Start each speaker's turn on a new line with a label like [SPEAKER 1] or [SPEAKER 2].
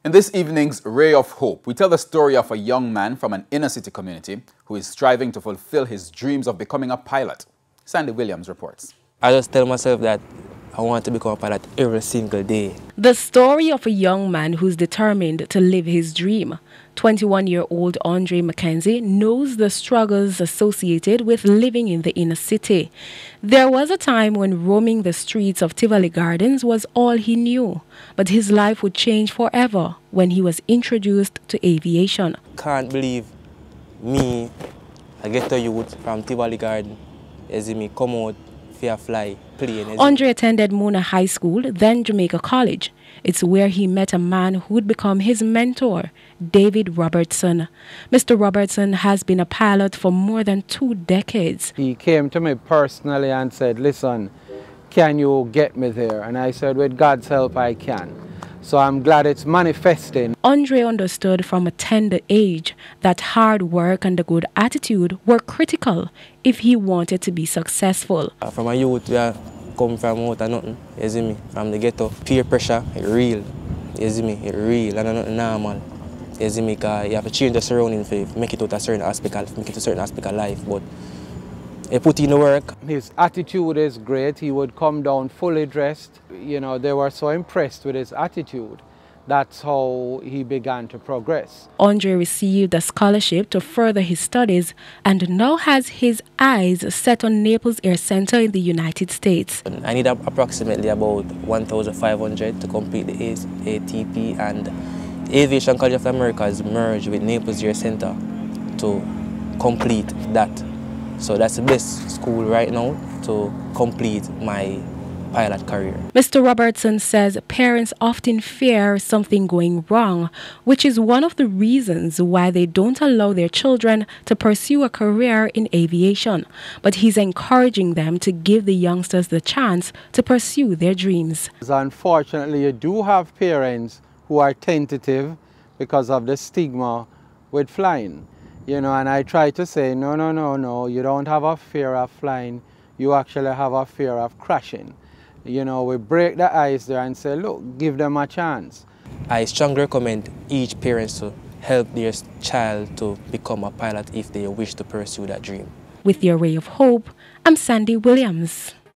[SPEAKER 1] In this evening's Ray of Hope, we tell the story of a young man from an inner-city community who is striving to fulfill his dreams of becoming a pilot. Sandy Williams reports.
[SPEAKER 2] I just tell myself that I want to become a pilot every single day.
[SPEAKER 3] The story of a young man who's determined to live his dream. 21-year-old Andre McKenzie knows the struggles associated with living in the inner city. There was a time when roaming the streets of Tivoli Gardens was all he knew, but his life would change forever when he was introduced to aviation.
[SPEAKER 2] Can't believe me, I get to youth from Tivoli Garden, as me come out for a fly plane.
[SPEAKER 3] Andre attended Mona High School, then Jamaica College. It's where he met a man who would become his mentor, David Robertson. Mr. Robertson has been a pilot for more than 2 decades.
[SPEAKER 4] He came to me personally and said, "Listen, can you get me there?" And I said, "With God's help, I can." So I'm glad it's manifesting.
[SPEAKER 3] Andre understood from a tender age that hard work and a good attitude were critical if he wanted to be successful.
[SPEAKER 2] From a youth, we are come from out of nothing, you see me, from the ghetto. Peer pressure, it real, you see me, it real, and not normal. You see me, because you have to change the surroundings to make it out a certain aspect of life, but he put in the work.
[SPEAKER 4] His attitude is great. He would come down fully dressed. You know, they were so impressed with his attitude. That's how he began to progress.
[SPEAKER 3] Andre received a scholarship to further his studies and now has his eyes set on Naples Air Center in the United States.
[SPEAKER 2] I need approximately about 1,500 to complete the ATP, and Aviation College of America is merged with Naples Air Center to complete that. So that's the best school right now to complete my pilot career.
[SPEAKER 3] Mr. Robertson says parents often fear something going wrong, which is one of the reasons why they don't allow their children to pursue a career in aviation. But he's encouraging them to give the youngsters the chance to pursue their dreams.
[SPEAKER 4] Unfortunately, you do have parents who are tentative because of the stigma with flying. You know, and I try to say, no, you don't have a fear of flying, you actually have a fear of crashing. You know, we break the ice there and say, look, give them a chance.
[SPEAKER 2] I strongly recommend each parent to help their child to become a pilot if they wish to pursue that dream.
[SPEAKER 3] With your Ray of Hope, I'm Sandy Williams.